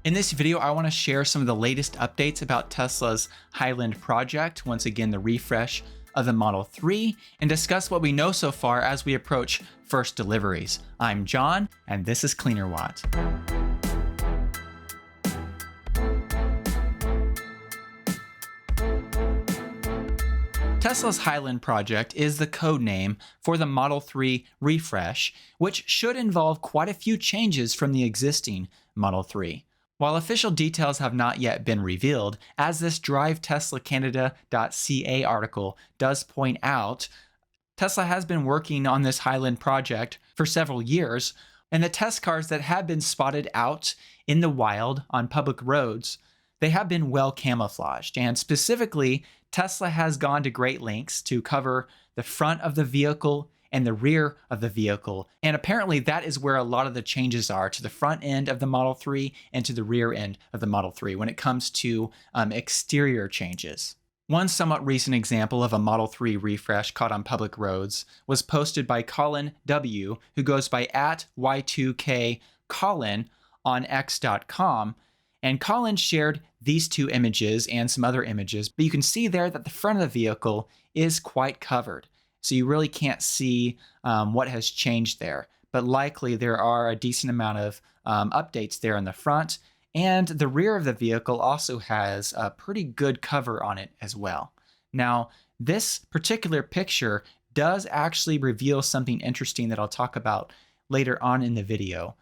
In this video, I want to share some of the latest updates about Tesla's Highland project, once again the refresh of the Model 3, and discuss what we know so far as we approach first deliveries. I'm John, and this is Cleanerwatt. Tesla's Highland project is the code name for the Model 3 refresh, which should involve quite a few changes from the existing Model 3. While official details have not yet been revealed, as this DriveTeslaCanada.ca article does point out, Tesla has been working on this Highland project for several years, and the test cars that have been spotted out in the wild on public roads, they have been well camouflaged, and specifically, Tesla has gone to great lengths to cover the front of the vehicle and the rear of the vehicle. And apparently that is where a lot of the changes are, to the front end of the Model 3 and to the rear end of the Model 3 when it comes to exterior changes. One somewhat recent example of a Model 3 refresh caught on public roads was posted by Colin W., who goes by @Y2KColin on X.com. And Colin shared these two images and some other images, but you can see there that the front of the vehicle is quite covered. So you really can't see what has changed there, but likely there are a decent amount of updates there in the front, and the rear of the vehicle also has a pretty good cover on it as well. Now, this particular picture does actually reveal something interesting that I'll talk about later on in the video.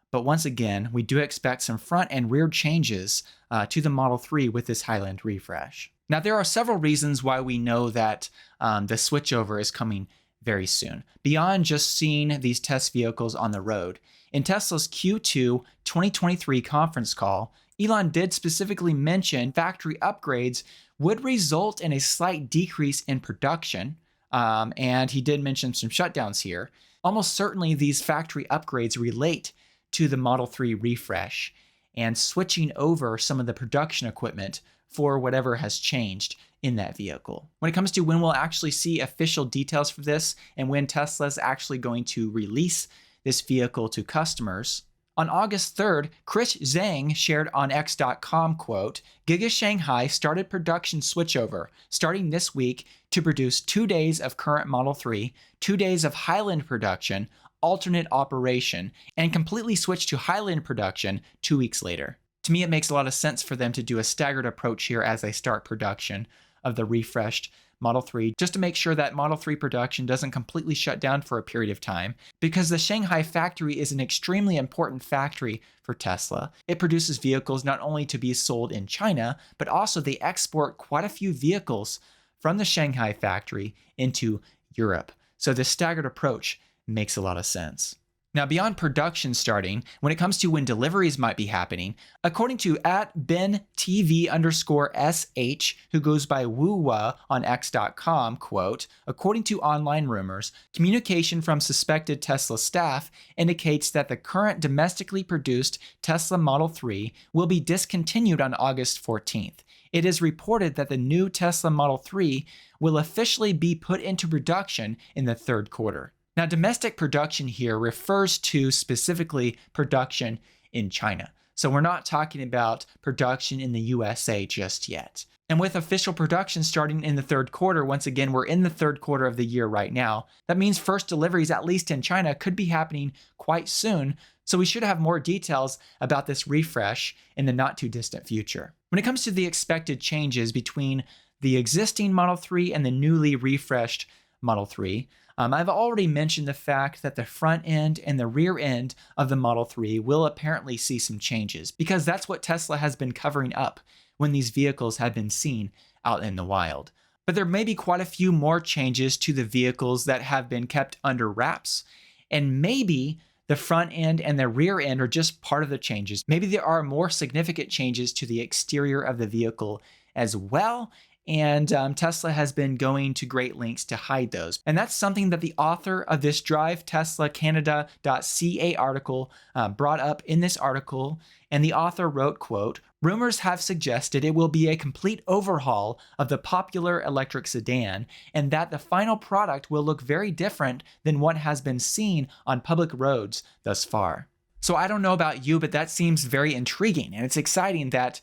But once again, we do expect some front and rear changes to the Model 3 with this Highland refresh. Now, there are several reasons why we know that the switchover is coming very soon, beyond just seeing these test vehicles on the road. In Tesla's Q2 2023 conference call, Elon did specifically mention factory upgrades would result in a slight decrease in production, and he did mention some shutdowns here. Almost certainly, these factory upgrades relate to the Model 3 refresh and switching over some of the production equipment for whatever has changed in that vehicle. When it comes to when we'll actually see official details for this and when Tesla's actually going to release this vehicle to customers, on August 3rd, Chris Zhang shared on X.com, quote, "Giga Shanghai started production switchover starting this week to produce 2 days of current Model 3, 2 days of Highland production, alternate operation, and completely switch to Highland production 2 weeks later." To me, it makes a lot of sense for them to do a staggered approach here as they start production of the refreshed Model 3, just to make sure that Model 3 production doesn't completely shut down for a period of time, because the Shanghai factory is an extremely important factory for Tesla. It produces vehicles not only to be sold in China, but also they export quite a few vehicles from the Shanghai factory into Europe. So this staggered approach makes a lot of sense. Now, beyond production starting, when it comes to when deliveries might be happening, according to @BenTV_SH, who goes by Woowa on X.com, quote, "According to online rumors, communication from suspected Tesla staff indicates that the current domestically produced Tesla Model 3 will be discontinued on August 14th. It is reported that the new Tesla Model 3 will officially be put into production in the third quarter." Now, domestic production here refers to specifically production in China. So we're not talking about production in the USA just yet. And with official production starting in the third quarter, once again, we're in the third quarter of the year right now. That means first deliveries, at least in China, could be happening quite soon. So we should have more details about this refresh in the not too distant future. When it comes to the expected changes between the existing Model 3 and the newly refreshed Model 3, I've already mentioned the fact that the front end and the rear end of the Model 3 will apparently see some changes, because that's what Tesla has been covering up when these vehicles have been seen out in the wild. But there may be quite a few more changes to the vehicles that have been kept under wraps, and maybe the front end and the rear end are just part of the changes. Maybe there are more significant changes to the exterior of the vehicle as well, and Tesla has been going to great lengths to hide those. And that's something that the author of this DriveTeslaCanada.ca article brought up in this article. And the author wrote, quote, "Rumors have suggested it will be a complete overhaul of the popular electric sedan, and that the final product will look very different than what has been seen on public roads thus far." So I don't know about you, but that seems very intriguing, and it's exciting that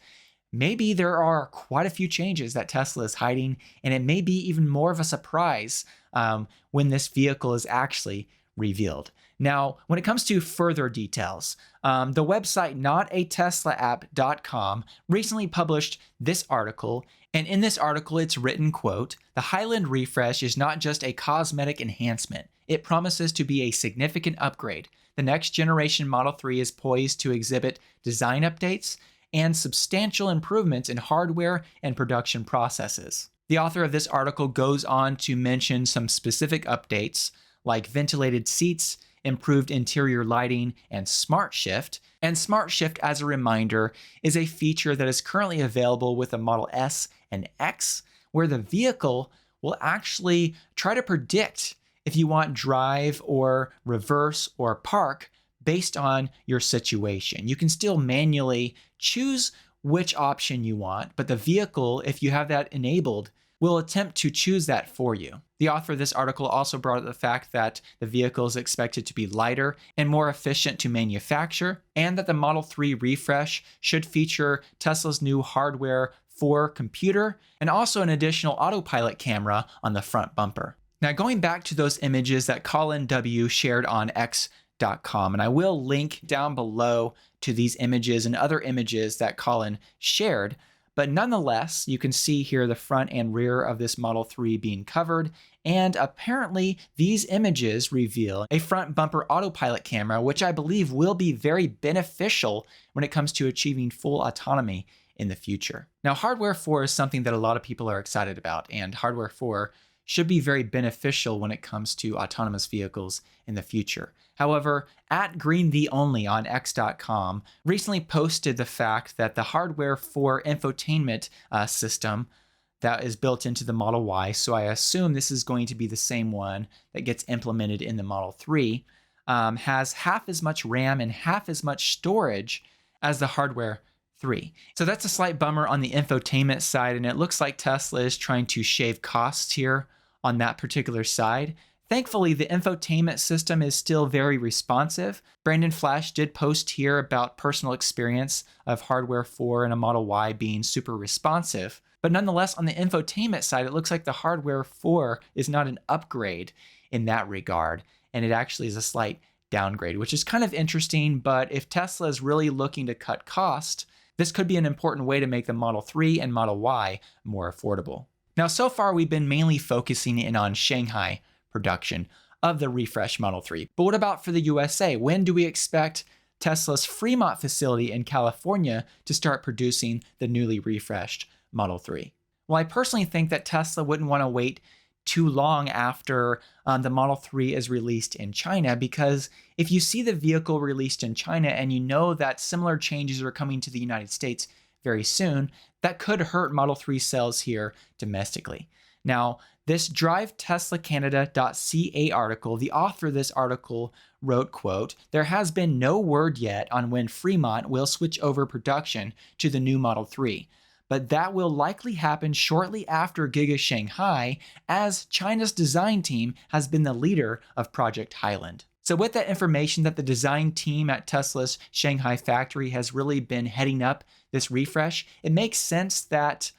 maybe there are quite a few changes that Tesla is hiding, and it may be even more of a surprise when this vehicle is actually revealed. Now, when it comes to further details, the website notateslaapp.com recently published this article, and in this article it's written, quote, "The Highland refresh is not just a cosmetic enhancement. It promises to be a significant upgrade. The next generation Model 3 is poised to exhibit design updates and substantial improvements in hardware and production processes." The author of this article goes on to mention some specific updates like ventilated seats, improved interior lighting, and Smart Shift. And Smart Shift, as a reminder, is a feature that is currently available with the Model S and X, where the vehicle will actually try to predict if you want drive or reverse or park based on your situation. You can still manually choose which option you want, but the vehicle, if you have that enabled, will attempt to choose that for you. The author of this article also brought up the fact that the vehicle is expected to be lighter and more efficient to manufacture, and that the Model 3 refresh should feature Tesla's new hardware 4 computer and also an additional autopilot camera on the front bumper. Now, going back to those images that Colin W. shared on X.com, and I will link down below to these images and other images that Colin shared. But nonetheless, you can see here the front and rear of this Model 3 being covered, and apparently these images reveal a front bumper autopilot camera, which I believe will be very beneficial when it comes to achieving full autonomy in the future. Now, Hardware 4 is something that a lot of people are excited about, and Hardware 4 should be very beneficial when it comes to autonomous vehicles in the future. However, at GreenTheOnly on X.com recently posted the fact that the Hardware 4 infotainment system that is built into the Model Y, so I assume this is going to be the same one that gets implemented in the Model 3, has half as much RAM and half as much storage as the Hardware 3. So that's a slight bummer on the infotainment side, and it looks like Tesla is trying to shave costs here on that particular side. Thankfully, the infotainment system is still very responsive. Brandon Flash did post here about personal experience of Hardware 4 and a Model Y being super responsive. But nonetheless, on the infotainment side, it looks like the Hardware 4 is not an upgrade in that regard, and it actually is a slight downgrade, which is kind of interesting. But if Tesla is really looking to cut cost, this could be an important way to make the Model 3 and Model Y more affordable. Now, so far, we've been mainly focusing in on Shanghai production of the refreshed Model 3. But what about for the USA? When do we expect Tesla's Fremont facility in California to start producing the newly refreshed Model 3? Well, I personally think that Tesla wouldn't want to wait too long after the Model 3 is released in China, because if you see the vehicle released in China and you know that similar changes are coming to the United States very soon, that could hurt Model 3 sales here domestically. Now, this DriveTeslaCanada.ca article, the author of this article wrote, quote, "There has been no word yet on when Fremont will switch over production to the new Model 3. But that will likely happen shortly after Giga Shanghai, as China's design team has been the leader of Project Highland." So with that information that the design team at Tesla's Shanghai factory has really been heading up this refresh, it makes sense that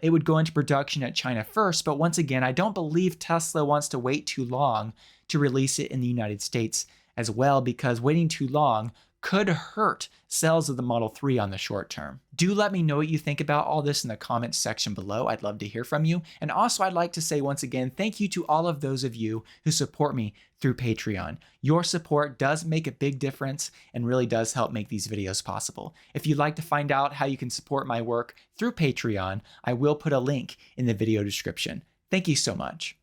it would go into production at China first. But once again, I don't believe Tesla wants to wait too long to release it in the United States as well, because waiting too long could hurt sales of the Model 3 on the short term. Do let me know what you think about all this in the comments section below. I'd love to hear from you. And also, I'd like to say once again, thank you to all of those of you who support me through Patreon. Your support does make a big difference and really does help make these videos possible. If you'd like to find out how you can support my work through Patreon, I will put a link in the video description. Thank you so much.